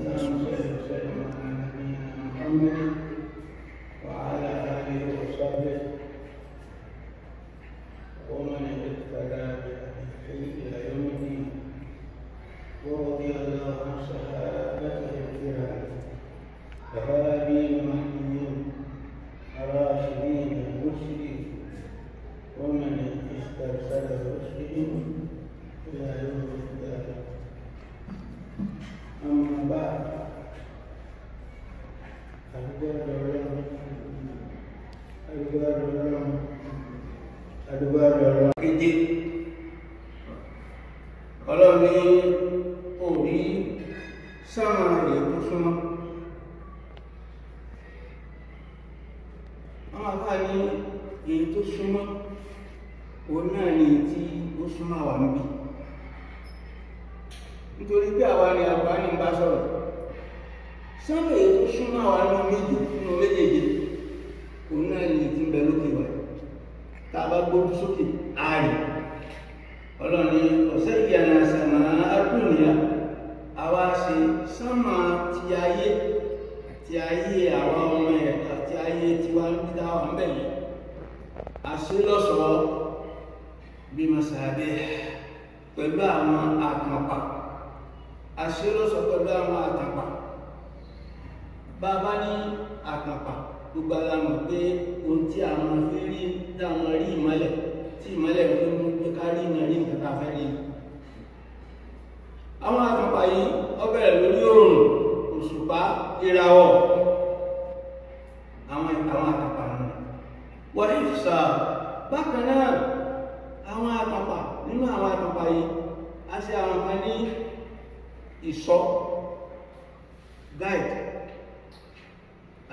اللهم صل وسلم على نبينا محمد وعلى آله وصحبه ومن اهتدى بهديه إلى يوم الدين. ورضي الله عن صحابته الكرام الهادين المهديين الراشدين المرشدين ومن استرسل برشدهم إلى يوم القيامة. أما بعد، keje Ọlọ́run ní orí sáà rẹ̀ tó súnmọ́. Àwọn àbá ní èyí tó súnmọ́ òun náà ni tí ó súnmọ́ wà níbi, nítorí pé àwa ni àgbà ní bá sọ̀rọ̀. Sáà èyí tó súnmọ́ wà nínú méjèèjì òun náà ni tí ń bẹ lókè wà. Tá a bá gbójú sókè ààrẹ Ọlọ́run ní ọ̀sẹ̀ ìyànà sàmà àdúnyà, àwa ṣe sánmà ti ayé àwọn ọmọ ẹ̀ àti ayé tiwa ń bí dáwà ń bẹ̀ yìí. Àṣẹ lọ́sọ̀ọ́ bí masàbẹ̀ pẹ̀lú àwọn àtànpà, àṣẹ lọ́sọ̀ọ́ pẹ̀lú àwọn àtànpà. Bàbá ní àtànpà gbogbo alamọ̀ pé ohun tí àwọn fi rí dáwọn rí ìmọ́lẹ̀ tí ìmọ́lẹ̀ fi mú pé ká rí ìmọ̀ rí nǹkan tá a fẹ́ rí. Àwọn àtànpà yìí ó bẹ̀rẹ̀ lórí oòrùn, òṣùpá, ìràwọ̀, àwọn àtànpà náà. Wọ́n ní ìfisà bákan náà àwọn àtànpà, nínú àwọn àtànpà yìí a ṣe àwọn kan ní ìṣọ́ guide,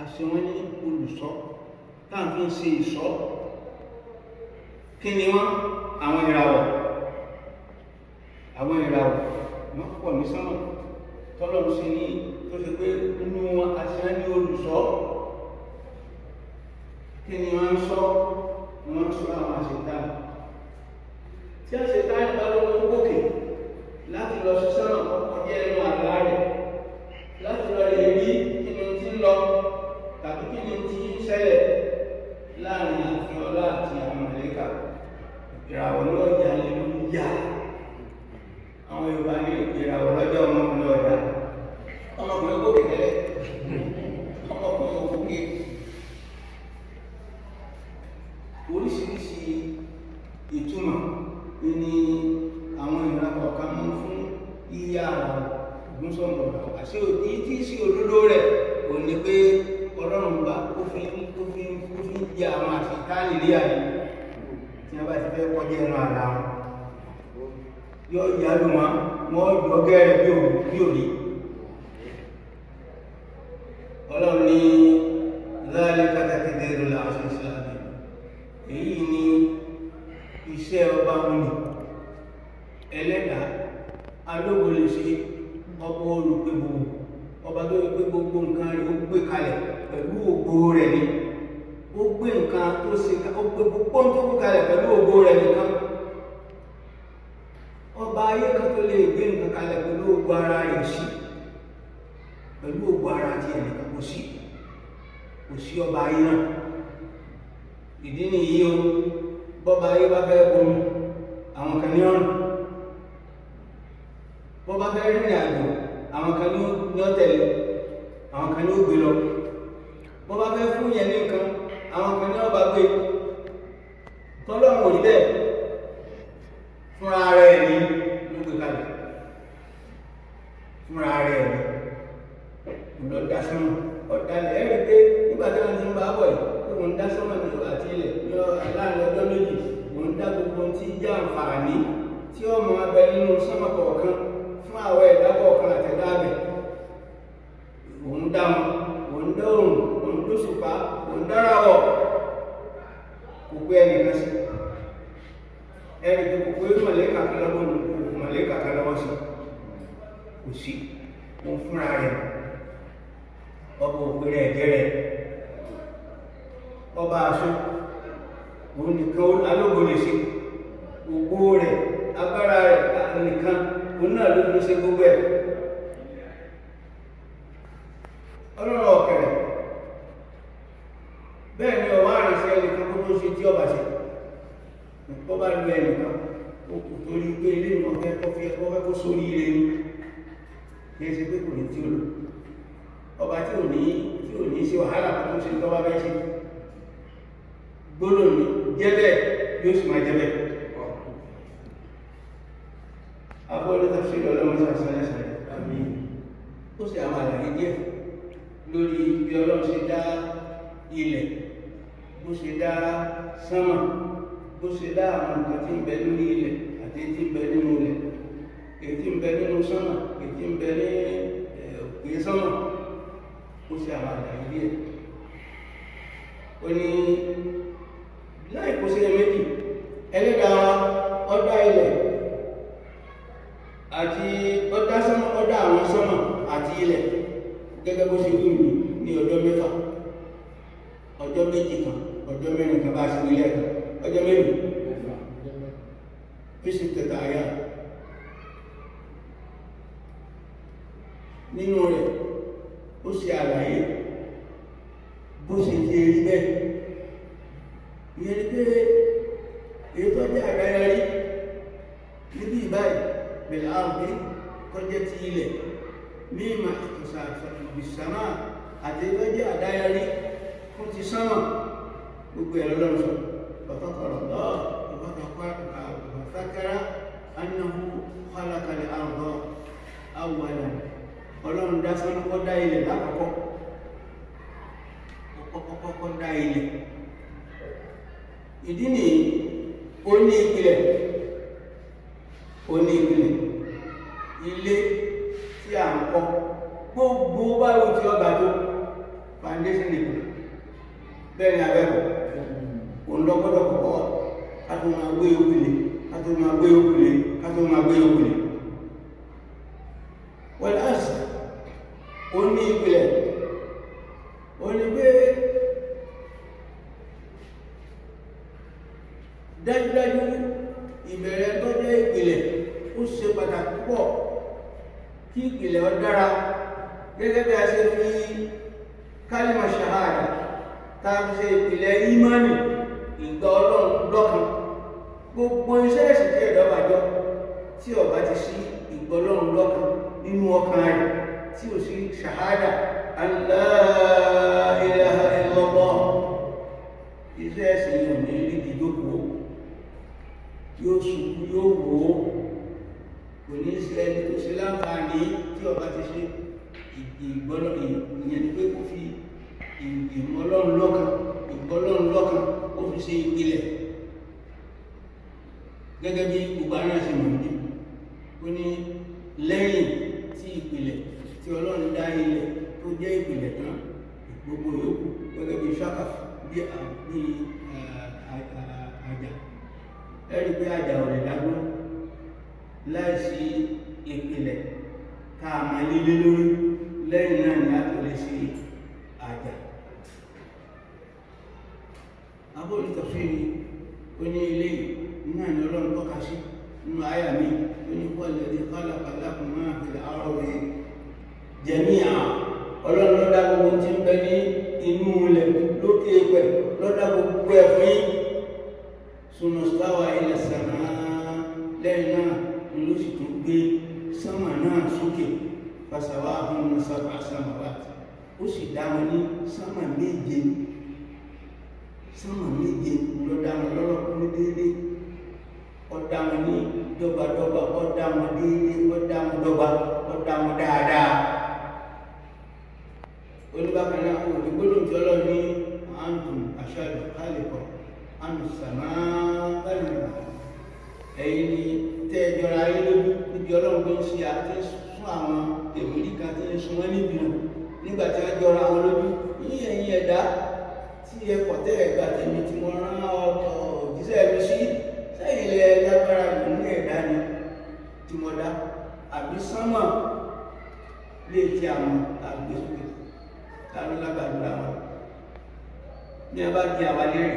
àṣewọ́n ní olùṣọ́ táà fi ń ṣe ìṣọ́. Kí ni wọ́n? Àwọn ìràwọ̀ wọ́n pọ̀ ní sánmà tọ́lọ́run sí ní tó ṣe pé nínú wọn àṣewọ́n ní olùṣọ́. Kí ni wọ́n ń sọ? Wọ́n ń sọ àwọn àṣetáni. Tí àṣetáni bá lọ́wọ́ ń gòkè láti lọ sí sánmà kọjá ẹnu àlá rẹ̀ láti lọ lè rí kí ni tí ń lọ tàbí kí ni tí ń ṣẹlẹ̀ láàrin àfin ọlá àti àwọn màláíkà. Ìràwọ̀ lọ́jà lè ló ń yá. Àwọn Yorùbá ní ìràwọ̀ lọ́jà ọmọkùnrin ọ̀dà. Ọmọkùnrin kò kẹ́lẹ́, ọmọkùnrin kò kókè. Oríṣiríṣi ìtumọ̀ ni àwọn ìràwọ̀ kan mú fún yíyá ògúnsọ̀mọ̀. Àṣé òdí tí sí òdodo rẹ̀ ò ní pé Ọlọ́run bá ó fi ń jẹ àwọn àṣetáni rí àyè tí wọ́n bá ti fẹ́ kọjá ẹnu àlá wọn. Yóò yálù wọn, wọ́n yọ gẹ́rẹ́ bí òrí. Ọlọ́run ní zalika taqdirul aziz al-alim. Èyí ni iṣẹ́ ọba múni ẹlẹ́dàá alóbòlè ṣe ọba olùgbègbò, ọba tó gbé gbogbo nǹkan rẹ̀ ó gbé kalẹ̀ pẹ̀lú ògo rẹ̀ ni. Ó gbé nǹkan tó ṣe, ó gbé gbogbo tó gbé kalẹ̀ pẹ̀lú ògo rẹ̀ nìkan. Ọba ayé kan tó lè gbé nǹkan kalẹ̀ pẹ̀lú ògo ara rẹ̀ sí, pẹ̀lú ògo ara ti ẹnìkan kò sí ọba ayé náà. Ìdí nìyí o, bọ́ba ayé bá fẹ́ bomi àwọn kan ní ọ̀run, bọ́ba fẹ́ rìnrìn àjò àwọn kan ní ọ̀tẹ̀lẹ̀, àwọn kan ní ó gbé lọ. Bọ́ba fẹ́ fún yẹn ní nǹkan àwọn kan ní ọba gbé. Tọ́lọ́run ò rí bẹ́ẹ̀, fúnra rẹ̀ ní ló gbé kalẹ̀, fúnra rẹ̀ ní ló dá sánmà ọ̀dàlẹ̀. Ẹ̀rí pé nígbà tí wọ́n ti ń bá bọ̀ yìí pé wọ́n ń dá sánmà ní àti ilẹ̀ ní láàrin ọjọ́ méjì, wọ́n ń dá gbogbo tí jẹ́ àǹfààní tí ó mọ abẹ nínú sánmà kọ̀ọ̀kan fún àwọn ẹ̀dá kọ̀ọ̀kan àtẹ̀dá abẹ̀. Òun dá wọn, òun dá òrùn, òun dó ṣùpá, òun dára wọ̀, kò gbé ẹnìkan sí. Ẹni tó kò gbé màláíkà kan lọ́wọ́ ní kò màláíkà kan lọ́wọ́ sí, kò sí. Òun fúnra rẹ̀, ọba òpèrè ẹ̀jẹ̀ rẹ̀, ọba aṣọ, òun nìkan alóbòlè ṣe gbogbo rẹ̀, agbára rẹ̀ nìkan òun náà ló fi ṣe gbogbo ẹ̀. kì í ṣe pé kò ní tí ó lò ọba tí ò ní ṣe wàhálà tó ṣe tọ́wọ́ bẹ́ẹ̀ ṣe gbọ́dọ̀ ní jẹ́bẹ̀ yóò sì máa jẹ́bẹ̀ abọ́lé tó ṣe ọlọ́run sàṣẹ́lẹ́sẹ̀ ó sì àwọn àlàyé díẹ̀ lórí bí ọlọ́run ṣe dá ilẹ̀ bó ṣe dá sánmà bó ṣe dá àwọn nǹkan tí ń bẹ lórí ilẹ̀ àti tí ń bẹ nínú ilẹ̀ èyí tí ń bẹ nínú sánmà èyí tí ń bẹ ní òkè sánmà ó ṣe àwọn àlàyé díẹ̀ ó ní láì kó sí méjì ẹlẹ́dàá ọ̀dá ilẹ̀ àti ọ̀dá àwọn sánmà àti ilẹ̀ gẹ́gẹ́ bó ṣe wí ní ọjọ́ mẹ́fà ọjọ́ méjì kan ọjọ́ mẹ́rin kan bá ṣe nílẹ̀ kan ọjọ́ mẹ́rin fíṣì tẹ̀tà àyà nínú rẹ̀ ó ṣe àlàyé bó ṣe ti rí bẹ́ẹ̀ ìyẹn ni pé èyí tó jẹ́ àdáyẹrí níbi ìbáyìí bẹ̀rẹ̀ àrùn kọjẹ́ ti ilẹ̀ ní ìmọ̀ ìtọ̀sà ìbìsàmà àti tó jẹ́ àdáyẹrí fún ti sánmà gbogbo ẹ̀rọ lọ́nà ọ̀tọ̀kọ̀rọ̀ ọ̀tọ̀kọ̀rọ̀ annahu khalaqal arda awwalan ọlọ́run dá sánmà kọ́ dá ilẹ̀ lákọ̀ọ́kọ́ ọkọ̀kọ́kọ́ dá ilẹ̀ ìdí ni ó ní ìpìlẹ̀ ilé tí a ń kọ́ gbogbo báwo tí ọgbà tó foundation nìkan bẹ́ẹ̀ ni abẹ́kọ̀ òun lọ́gbọ́dọ̀ kọ̀kọ́ ká tó máa gbé òkèlè wọ́n láti ó ní ìpìlẹ̀ ó ní pé dájúdájú ìbẹ̀rẹ̀ tó jẹ́ ìpìlẹ̀ ó ṣe pàtàkì pọ̀ kí ìpìlẹ̀ ó dára gẹ́gẹ́ bí a ṣe fi kálímà ṣàhádà tá a fi ṣe ìpìlẹ̀ ìmánì ìgbà ọlọ́run lọ́kan gbogbo iṣẹ́ ẹ̀sìn tí ẹ̀dọ́ bàjọ́ tí ó bá ti sí ìgbà ọlọ́run lọ́kan nínú ọkàn rẹ̀ tí ò sí ṣàhádà Allah ilaha illallah iṣẹ́ ẹ̀sìn yóò ní rí ìdókòó yóò ṣubú yóò wò ó kò ní sí ẹni tó ṣe láǹfààní tí ó bá ti ṣe ìgbọ́lọ́ ìyẹn ni pé kò fi ìmọ̀lọ́run lọ́kan ó fi ṣe ìpìlẹ̀ gẹ́gẹ́ bí gbogbo ara ṣe mọ̀ ní ó ní lẹ́yìn tí ìpìlẹ̀ tí ọlọ́run dá ilẹ̀ tó jẹ́ ìpìlẹ̀ tán gbogbo yòókù gẹ́gẹ́ bí ṣákà bí àjà ẹ̀rí pé àjà ò lè dágbó láìsí ìpìlẹ̀ ká máa lílé lórí lẹ́yìn náà ni a tó lè ṣe àjà abóyí tọ̀fíìrì ó ní ilé náà ni ọlọ́run tọ́ka sí nínú àyà mi ó ní kọ́ lẹ́dí kọ́lápàlápù máa fi àárọ̀ rẹ̀ jẹ̀míà ọlọ́run lọ́dá gbogbo tí ń bẹ ní inú ilẹ̀ lókè pẹ̀ lọ́dá gbogbo ẹ̀ fún yín sunustawa ilẹ̀ sàmà lẹ́yìn náà ni ló sì tún gbé sánmà náà sókè fasawa ahun sábà sánmà ó sì dá wọn ní sánmà méje lọ́dá wọn lọ́rọ̀ ní déédéé ọ̀dá wọn ní dọ́gbadọ́gba ọ̀dá wọn déédéé ọ̀dá wọn dọ́gba ọ̀dá wọn dáadáa oníbàkan náà kò ní gbọ́dọ̀ tí ọlọ́run ní àǹtùm aṣáájú kálíkọ̀ àǹtù sàmá bẹ́ẹ̀ ẹ̀yin ni tẹ́ ẹ jọra ayé lójú níbi ọlọ́run tó ń ṣe àti fún àwọn èmìlí kan tí ń sun wọn níbi náà nígbà tí wọ́n jọra wọn lójú ní ẹ̀yin ẹ̀dá tí ẹ pọ̀ tẹ́ ẹ̀gbà tèmi tí mo rán òjíṣẹ́ mi sí sẹ́yìn ilẹ̀ lágbára jù ní ẹ̀dá ni tí mo dá àbí sánmà lè ti àwọn àgbésókè tàbí lágbàdúrà wọn ní a bá di àwa lérè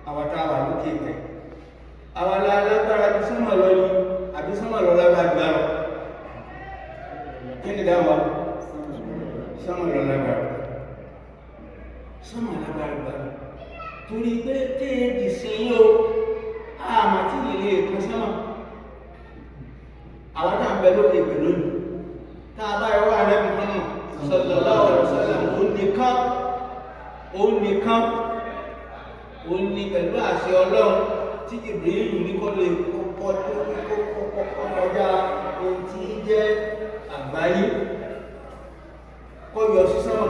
àwa tá a wà lókè pẹ̀ àwa lágbára bí sánmà lọ ní àbí sánmà lọ lágbàdúrà lọ kí ni dáwà sánmà lọ lágbàdúrà sánmà lágbàdúrà torí pé téèdì sí yóò àmà tí ilé kan sánmà àwọn tá à ń bẹ lókè pẹ̀ lónìí tá a bá òun nìkan òun ní pẹ̀lú àṣẹ Ọlọ́run tí Jibrilu ní kó lè kọjá ohun tí jẹ́ àgbáyé kó yọ sí sánmà.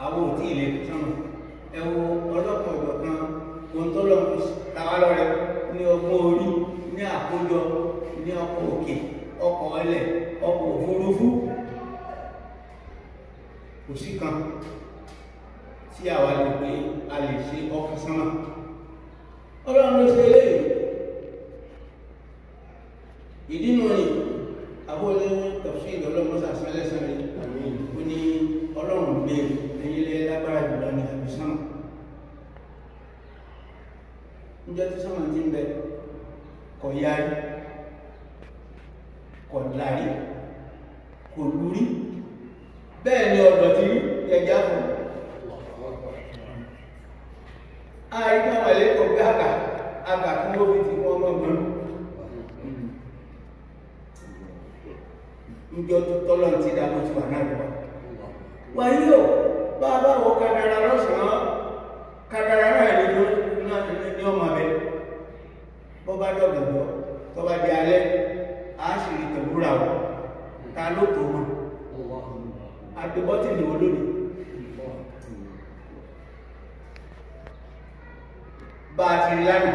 Àwọn ò tí ì lè sánmà. Ẹ wo ọlọ́pàá ọ̀dọ̀kan ohun tó lọ tàwa lọ́rẹ ní ọgbọ́n orí, ní àkójọ, ní ọkọ̀ òkè, ọkọ̀ ẹlẹ̀, ọkọ̀ òfurufú. Kò sí kan tí àwa lè pé a lè ṣe ọkọ̀ sánmà. Ọlọ́run ló ṣe eléyìí. Ìdí nù ni àbólé tọ̀sí ìdọ́lọ́mọ́sà sálẹ́sàn rẹ̀ ó ní Ọlọ́run gbé ẹ̀yin lé lágbára jùlọ ní àbí sánmà. Níjọ́ tí sánmà ti ń bẹ kò yárí, kò lárí, kò lúrí, bẹ́ẹ̀ ni ọ̀dọ̀ ti rí ẹja fún. Àìgbà wàlẹ́ kò gbé àgbà kí wọ́n fi ti wọ́n mọ́gbọ́n. Níjọ́ tó tọ́lọ́ ti dá bó ti wà náà lọ́wọ́. Wàyí o, bá a bá wọ kádàrá lọ́sàn-án, kádàrá náà ní ọmọ abẹ. Bọ́ bá dọ̀gbọ̀gbọ̀, tó bá di alẹ́, a sì rí tẹ̀lúra o. Ta ló tó mọ̀? Àgbébọ́tì ni wọ́n lónìí. Bá a ti rí lánàá,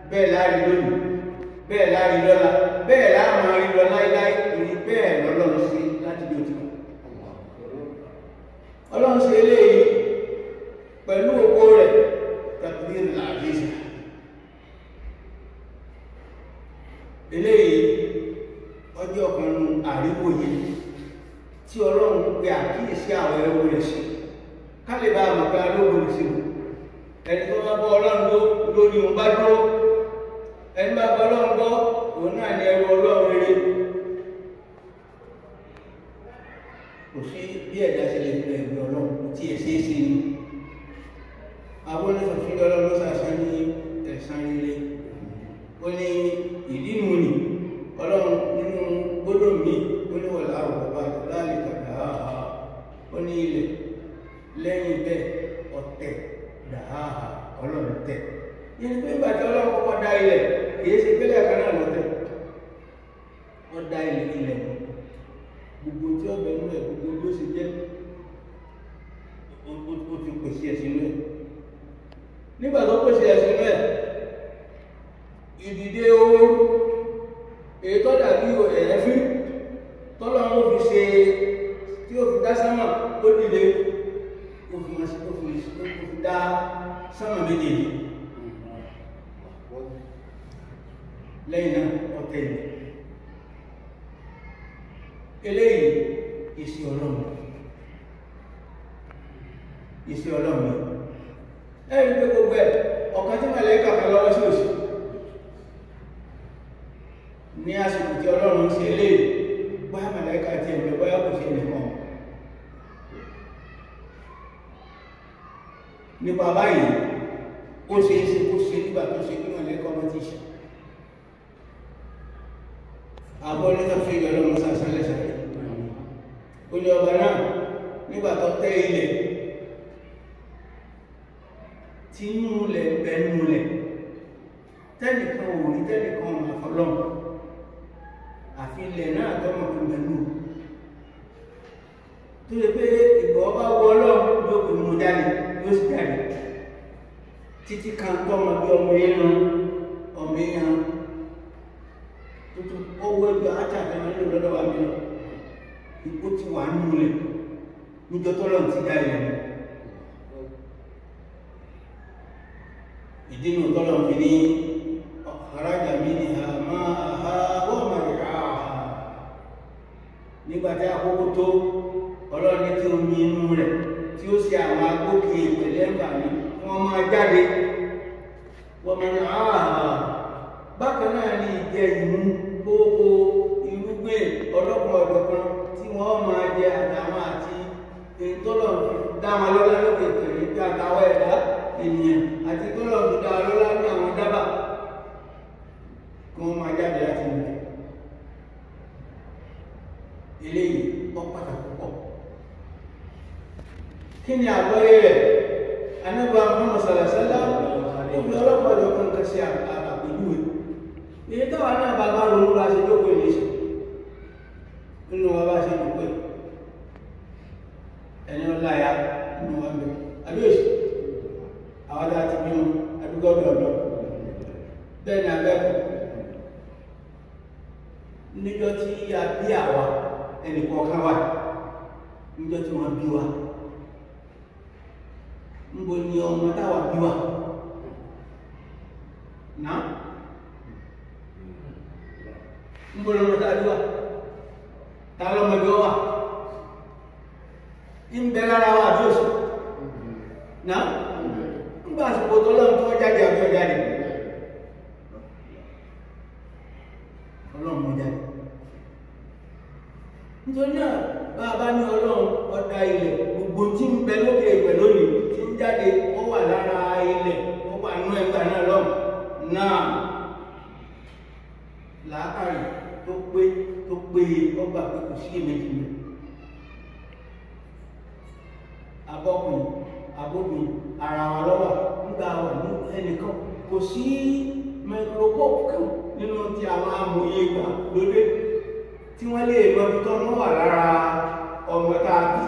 bẹ́ẹ̀ láàrin lónìí, bẹ́ẹ̀ láàrin lọ́la, bẹ́ẹ̀ láàrin àrin lọ láíláí, torí bẹ́ẹ̀ lọ́lọ́run sí láti bí òtí. Ọlọ́run ṣe eléyìí pẹ̀lú ògo rẹ̀ tàbí làbíṣà. Eléyìí ọjọ́ kan àríwòye tí Ọlọ́run pe àkíyèsí àwọn ẹrú rẹ̀ sí ká lè bá àmọ̀ pé alóògùn sí wọn. Ẹni tó bá bọ́ Ọlọ́run lórí òun bá dúró, ẹni bá bọ́ Ọlọ́run gbọ́ òun náà ní ẹrú Ọlọ́run rere. Kò sí bí ẹ̀dá ṣe lè fi ẹ̀gbẹ́ Ọlọ́run tí ẹ̀ ṣe é ṣe ni. Àwọn oníṣòwò fi Ọlọ́run ló ṣàṣà ní ẹ̀san rere. Ó ní ìdí nù ní Ọlọ́run nínú gbọ́dọ̀ mi ó ní wọ̀lá àwọ̀bá láàlè kàdà áhà. Ó ní ilẹ̀ lẹ́yìn bẹ́ẹ̀ ọ̀tẹ̀ dàáhà Ọlọ́run tẹ̀. Yẹn pé ìgbà tí Ọlọ́run kọ́kọ́ dá ilẹ̀ kìí ṣe pé lẹ́ẹ̀kan náà lọ́tẹ̀. Wọ́n dá ilẹ̀ gbogbo tí ọbẹ̀ nínú ẹ̀ gbogbo ló ṣe jẹ́ ó ti pèsè ẹ̀sìn inú ẹ̀. Nígbà tó pèsè ẹ̀sìn inú ẹ̀, ìdìde owó èyí tó dàbí ẹ̀ẹ́fín tọ́lọ́run ó fi ṣe tí ó fi dá sánmà ó dìde ó fi dá sánmà méjèèjì. Lẹ́yìn náà ọ̀tẹ̀ ilẹ̀. Eléyìí ìṣe Ọlọ́run ẹ̀rí pé gbogbo ẹ̀ ọ̀kan tí màlẹ́kà kan lọ́wọ́ sí òsì ní àsìkò tí Ọlọ́run ṣe eléyìí bá màlẹ́kà tí ẹ̀mẹ́ báyá kò ṣe nìkan. Nípa báyìí ó ṣe é ṣe kó ṣe nígbà tó ṣe kí màlẹ́kà ọmọ ti ṣe. Àbọ̀ nígbà tó yọ Ọlọ́run sàṣálẹ̀ṣàlẹ̀ ó ní ọba náà nígbà tó tẹ́ ilẹ̀ tí núlẹ̀ bẹ́ núlẹ̀ tẹ́nìkan ò rí tẹ́nìkan ọmọ àfọlọ́m àfi ilẹ̀ náà tọ́mọ̀ tó mẹ́lú tó lè pé ìgbà ọba wọ Ọlọ́run ló pè mú jáde ló sì jáde títí kan tọ́mọ bí ọmọ èèyàn tuntun owó ẹgbẹ́ àtàkùn ẹ̀rọ lọ́dọ̀ wa mi lọ ipò tí wà nínú rẹ̀ níjọ́ tó lọ́n ti dá ilẹ̀ ìdínú tọ́lọ̀ fi ní ọ̀rájà mi ní àmá àhá wọ́n máa rẹ̀ àhá nígbàtí àkókò tó ọlọ́ni tí omi inú rẹ̀ tí ó sì àwọn agbókè ìpẹ̀lẹ̀ ń bà ní wọ́n máa jáde wọ́n máa rẹ̀ àhá bákan náà ní ìjẹ ìmú gbogbo irúgbìn ọlọ́pàá ọ̀dọ̀kan tí wọ́n máa jẹ àtàwọn àti ìtọ́lọ̀ dáwọn lọ́lá lókè pẹ̀lú pé àtàwọn ẹ̀dá ènìyàn àti tọ́lọ̀ tó dá lọ́lá ní àwọn dábà kí wọ́n máa jáde láti mú eléyìí ó pàtàkì púpọ̀ kí ni àgbọ́yé rẹ̀ anábà Muhammad sàlàsálà ó fi ọlọ́pàá ọjọ́ kan kan sí àpèjúwe èyí táwa náà bá bá ronú bá ṣe jókòó ìlẹ́sìn nínú wa bá ṣe jókòó ẹni ọláyà nínú wa bẹ àbíyèsí àwọn adá ti bínú adúgbò ọ̀dọ̀ bẹ́ẹ̀ ni abẹ́kọ̀ọ́ níjọ́ tí a bí àwa ẹnì kọ̀ọ̀kan wà níjọ́ tí wọ́n bí wa níbo ni ọmọ táwa bí wa náà níbo ni ọmọ táwa bí wa ta lọ́mọdé wa ń bẹ lára wa àbí òsì náà nígbà àsìkò tó lọ́nà tó jáde àbí ọjáde ọlọ́run mú jáde nítorí náà bá a bá ní ọlọ́run ọ̀dà ilẹ̀ gbogbo tí ń bẹ lókè ìpẹ̀ lónìí tí ń jáde wọ́n wà lára ilẹ̀ wọ́n wà nínú ẹgbà náà lọ́wọ́ náà làákàrí tó péye ọgbà pé kò sí èméjì mi abọ́kùnrin abóbin ara wa lọ́wọ́ nígbà wà ní ẹnìkan kò sí microscope kan nínú ti àwọn amòye ìgbà lóde tí wọ́n lè lọ bí tọ́ wọ́n wà lára ọmọ tàbí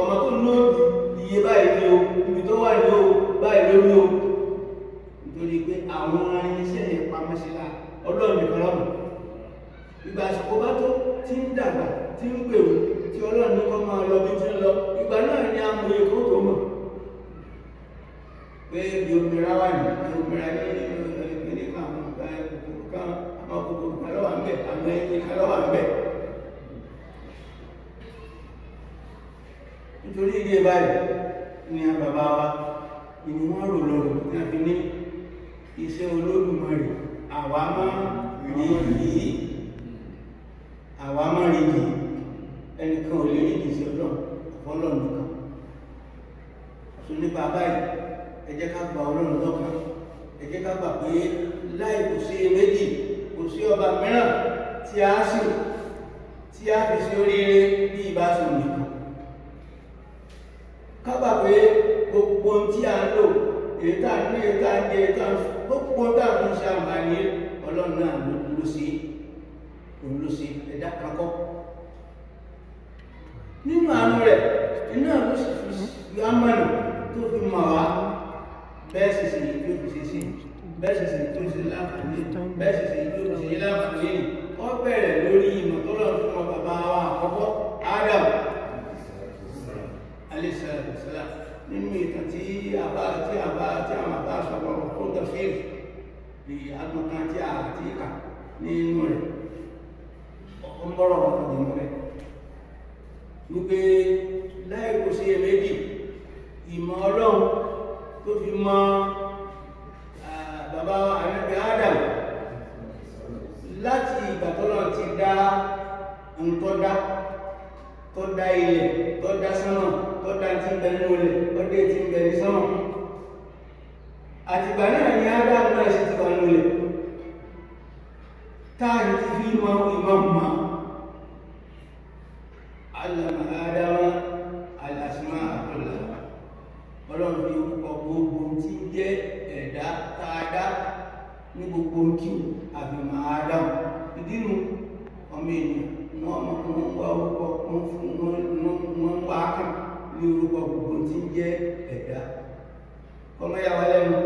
ọmọ tó lóòdì iye báyìí ní o ibi tó wà ní o báyìí lórí o nítorí pé àwọn irinṣẹ́ ìpamọ́sílá ọlọ́run nìkan lọ́mọ ìgbà àsìkò bá tó tí ń dàgbà tí ń pèrò tí ọlọ́run ní kọ́ máa lọ bí tí ń lọ ìgbà náà ni amòye kó tó mọ̀ pé bí omira wà ní omira ní ìpínlẹ̀ kan àwọn ọ̀gá ẹ̀kọ́ kan àwọn kòkòrò kan lọ́wọ́ ń bẹ̀ àwọn ẹ̀yìn kan lọ́wọ́ ń bẹ̀. nítorí ilé báyìí ni a bàbá wa ìní wọ́n rò lọ́rọ̀ ní a fi ní iṣẹ́ Olódùmarè àwa máa rí yìí àwa máa rí yìí ẹnìkan ò lè rí yìí sí ọlọ́run nìkan. sọ nípa báyìí ẹ jẹ́ ká gba ọlọ́run lọ́kàn ẹ jẹ́ ká gbà pé láì kò sí méjì kò sí ọba mìíràn tí a sìn tí a fi sí oríire bí ìbáṣun nìkan ká gbà pé gbogbo tí a ń lò èyíta ní èyíta ní èyíta gbogbo tá a fi ṣàǹfààní ọlọ́run náà ló sí òun ló sí ẹ̀dá kankọ́ nínú àánú rẹ̀ iná ló sì fi amọ̀nà tó fi mọ̀ wá bẹ́ẹ̀ sì sì tó fi ṣe sí bẹ́ẹ̀ sì sì tó ṣe láǹfààní bẹ́ẹ̀ sì sì tó ṣe láǹfààní wọ́n bẹ̀rẹ̀ lórí ìmọ̀ tó lọ́n fún ọ bàbá wa àkọ́kọ́ Adam alẹ́sàlẹ́sàlá nínú ìtàn tí àwọn àbá sọ̀rọ̀ ó tọ̀fíìrì ní agbọ̀nkan tí a ti kà nínú rẹ̀ ń bọ́rọ̀ ọ̀tọ̀ dìmọ̀ rẹ̀ wípé láì kò sí èméjì ìmọ̀ ọlọ́run tó fi mọ bàbá ànábì Adam láti ìgbà tọ́lọ́run ti dá ohun tó dá ilẹ̀ tó dá sánmà tó dá tí ń bẹ nínú ilẹ̀ tó dé tí ń bẹ ní sánmà àtìgbà náà ni Adam náà sì ti wà nínú ilẹ̀ táàrí ti fi mọ ìmọ̀ mọ́ alama Adama alasima àkọlà ọlọ́run fi orúkọ gbogbo tí ń jẹ́ ẹ̀dá tààdá ní gbogbo kí àfihàn Ádámù ìdínú ọmọ ènìyàn wọ́n wá orúkọ wọ́n wá kàn ní orúkọ gbogbo tí ń jẹ́ ẹ̀dá ọmọ yàwó lẹ́nu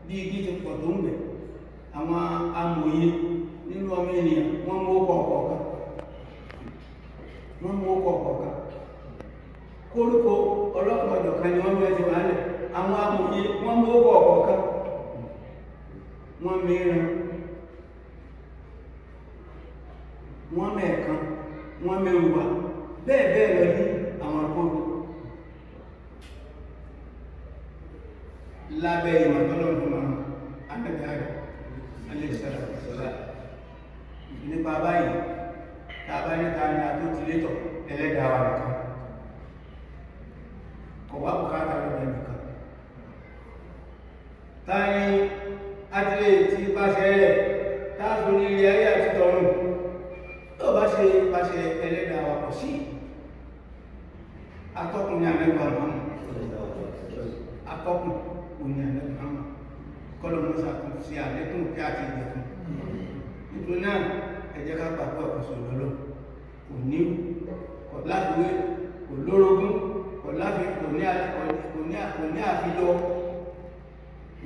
bí igi ti pọ̀ tó ń bẹ̀ àwọn amòye nínú ọmọ ènìyàn wọ́n mú ọkọ̀ ọ̀kọ̀ọ̀kan kórúkọ ọlọ́pàá ọ̀jọ̀kan ni wọ́n mú ẹ̀sìn wà lẹ̀ àwọn amòye wọ́n mú ọkọ̀ ọ̀kọ̀ọ̀kan wọ́n mìíràn wọ́n mẹ́ẹ̀kan wọ́n mẹ́rùwà bẹ́ẹ̀ bẹ́ẹ̀ lọ ní àwọn akọ́rù lábẹ́ ìmọ̀tọ́lọ́dúnmọ̀ akẹ́kẹ́ alẹ́sàrà nípa báyìí tàbá níta ní àtúntìlétọ̀ ẹlẹ́dàá wà nìkan kọ̀wá bùkátà lọ́dọ̀ nìkan táyí adìlẹ̀ tí pàṣẹ rẹ̀ táàfù ní ilé ayé àti tọ̀run tó bá ṣe pàṣẹ ẹlẹ́dàá wà pọ̀ sí atọ́kùn ní àmẹ́gbà ọ̀hún atọ́kùn ní àmẹ́gbà ọ̀hún kọ́lọ̀ mọ́sá kún sí àlékún kí a ti gbẹ̀ fún nítorí náà ẹ jẹ́ ká gbàgbọ́ ọ̀pọ̀sọ̀ lọ́lọ́ kò ní kò láfiwé kò lórogún kò ní àfijọ́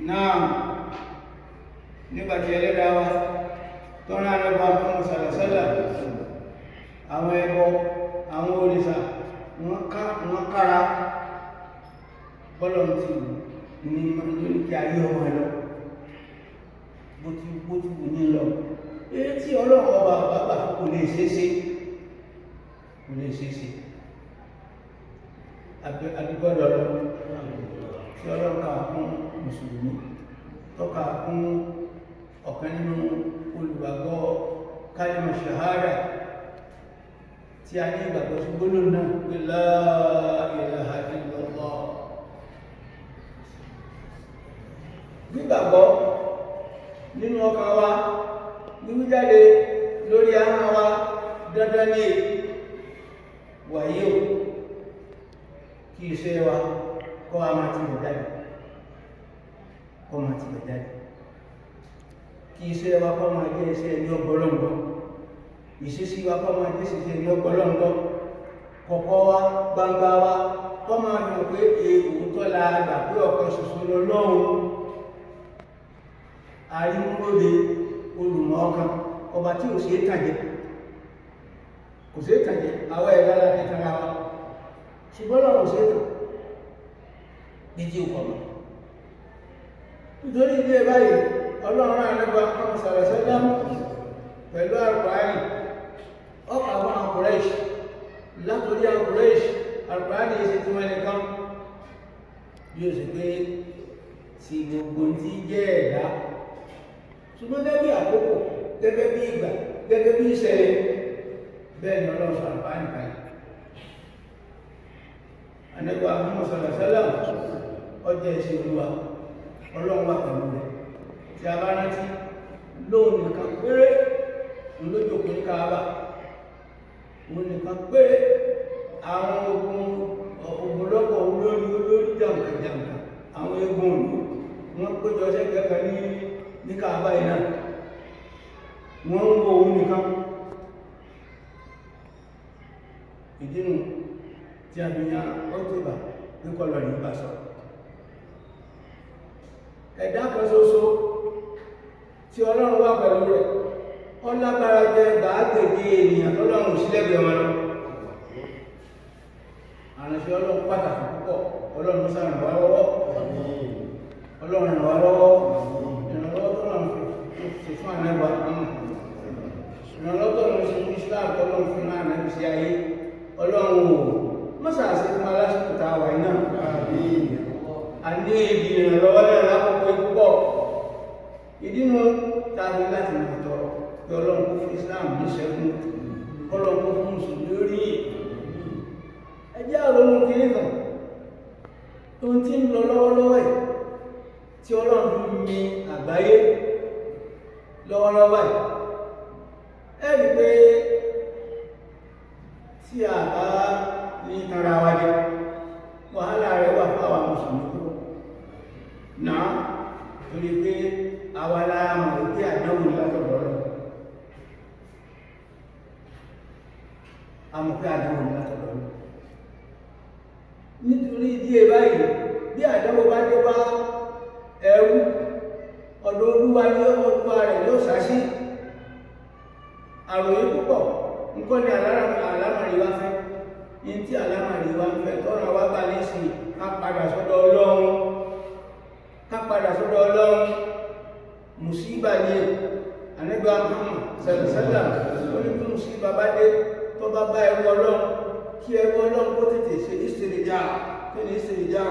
náà nígbàtí ẹlẹ́dàá wa tọ́rọ àrẹ́bà ọmọ sàlẹ̀sẹ́lẹ̀ àwọn ẹbọ àwọn òrìṣà wọ́n kára bọ́lọ̀ tí ní kí ayé ọmọ ẹ̀lọ bó ti wù ní lọ èyí tí ọlọ́run ọba bàbá kò lè ṣeéṣe àdúgbọ́dọ̀ lọ tí ọlọ́run kà fún mùsùlùmí tọ́ka fún ọ̀kan nínú olùgbàgbọ́ kálímà ṣàhádà tí a ní ìgbàgbọ́ sí gbólóhùn náà pé la ilaha illallah. Gbígbàgbọ́ nínú ọkàn wa wíwí jáde lórí ahọ́n wa dandan ní wàyí o kí iṣẹ́ wa kọ́ a máa ti lè jáde kí iṣẹ́ wa kọ́ máa jẹ́ iṣẹ́ ní ọgbọ́lọ́gbọ́ ìṣesí wa kọ́ máa jẹ́ iṣẹ́ ní ọgbọ́lọ́gbọ́ kọ̀kọ́ wa gbangba wa kọ́ máa yàn pé èèwò tó la gbà pé ọ̀kan ṣoṣo lọ́lọ́run àrímúlòdè olùmọ̀ ọkàn ọba tí ò ṣeé tàjẹ́ àwọn ẹ̀dá láti tara wa ṣùgbọ́n lọ́rùn ṣeé tàn ní tí ó kọ̀ mọ́ nítorí ilé báyìí ọlọ́run àrẹ́gbà ọmọ sàrẹ̀sẹ́lá pẹ̀lú àrùbáyì ọkà àwọn àkùrẹ́ṣì látorí àkùrẹ́ṣì àrùbáyì ṣe tí wọ́n nìkan bí ó sì pé tí gbogbo tí jẹ́ ẹ̀dá ṣùgbọ́n gẹ́gẹ́ bí àkókò gẹ́gẹ́ bí ìgbà gẹ́gẹ́ bí ìṣẹ̀lẹ̀ bẹ́ẹ̀ ni ọlọ́run àrùbáyì báyìí àrẹ́gbà ọmọ sàrẹ̀sẹ́lá ọjọ́ ìṣẹ́ olúwa ọlọ́run wà pẹ̀lú rẹ̀ tí a bá rántí lóòrùn nìkan péré olójókòó ní Káàbà òun nìkan péré àwọn ogunlọ́pọ̀ olórí jàǹkàjàǹkà àwọn egun òní wọ́n péjọ sẹ́kẹ̀ẹ́kẹ́ ní Káàbà iná wọ́n ń wo òun nìkan ìdínú tí a fi yan ọ́tọ́bà ní kọlọ̀ ní ìbásọ̀ ẹ̀dá kan ṣoṣo tí ọlọ́run wà pẹ̀lú rẹ̀ ó lágbára jẹ́ gbàágbègbè ènìyàn tọ́lọ́run sílẹ̀gbẹ̀ wọn lọ àránṣẹ́ ọlọ́run pàtàkì púpọ̀ ọlọ́run ṣàràn wá lọ́wọ́ ọlọ́run ràn wá lọ́wọ́ ìrànlọ́wọ́ tọ́lọ́run fi fún ànẹ́gbà ìrànlọ́wọ́ tọ́lọ́run fi fún Islam tọ́lọ́run fún ànẹ́gbà sí ayé ọlọ́run ò mọ́sàásí fún alásìkò tàwà iná àní ìdí ìrànlọ́wọ́ náà lápapọ̀ púpọ̀ ìdínú tàbí láti mọ̀ tọrọ pé ọlọ́run kó fún Islam ní ṣẹ́gun ọlọ́run kó fún mùsùlùmí lórí ẹjẹ́ àrùn kìí kan tó ń tí ń lọ lọ́wọ́lọ́wọ́ ẹ̀ tí ọlọ́run fi mi àgbáyé lọ́wọ́lọ́wọ́ ẹ̀ ẹ̀rí pé tí a bá ní tara wa jẹ́ wàhálà rẹ̀ wà fún àwọn mùsùlùmí kúrò náà torí pé àwa láàmù wípé àdánwò látọ̀dọ̀ lọ àmọ̀ pé àdánwò látọ̀dọ̀ lọ nítorí díẹ̀ báyìí bí àdánwò bá dé bá ẹrú ọ̀dọ̀ olúwa ní olúwa rẹ̀ yóò sáṣí àròyé púpọ̀ nǹkan ní àlámàrí wá fẹ́ ní tí àlámàrí wá fẹ́ tọ́nà wá bá ní sí ká padà sọ́dọ̀ Ọlọ́run mùsíbà ní Ànábì Muhammad sẹ̀lẹ̀sẹ̀lẹ̀ onígbé mùsíbà bá dé tó bá bá ẹrú Ọlọ́run kí ẹrú Ọlọ́run kó tètè ṣe ìsìrìjá kí ni ìsìrìjá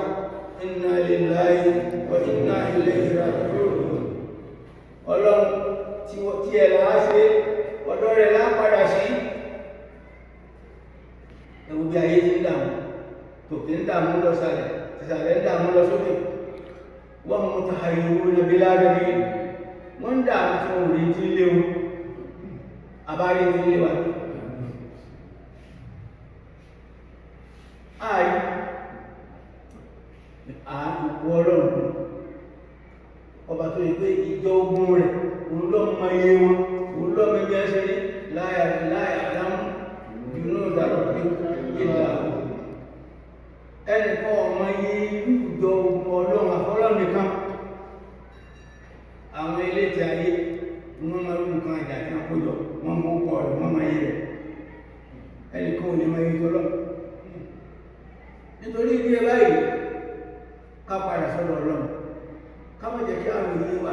inna lillahi wa inna ilayhi raji'un Ọlọ́run tí ẹ̀ láá ṣe ọ̀dọ̀ rẹ̀ lápadà sí ẹwù bí ayé ti ń dàmú tòkè ń dàmú lọ sàlẹ̀ ìsàlẹ̀ ń dàmú lọ sókè wọ́n mú tàhàyèwò lẹ́bí lábẹ́bí wọ́n ń dàmú tí wọ́n rí tí léwu àbárí tí léwà ààrí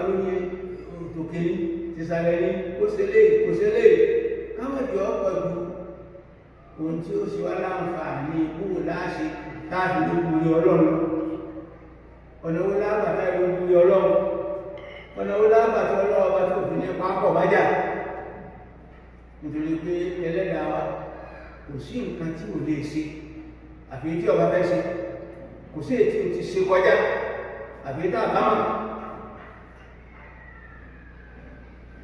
kan ló ní òkè ní tìsàlẹ̀ ní kó ṣe lé kó ṣe lé káwọn jọ ọ̀pọ̀ ju ohun tí ó ṣe wá láǹfààní kúrò láṣẹ káàkiri lóko ní ọlọ́run ọ̀nà wo lágbàtà lóko ní ọlọ́run ọ̀nà wo lágbàtà ọlọ́run bá tó fi ní pápọ̀ bájà nítorí pé ẹlẹ́dàá wa kò sí nǹkan tí ò lè ṣe àfi tí ọba fẹ́ ṣe kò sí èyí tí o ti ṣe kọjá àfi tá a bá mọ̀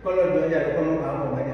kọ́lọ́dún ọjà ló kọ́ mọ́ bá bọ̀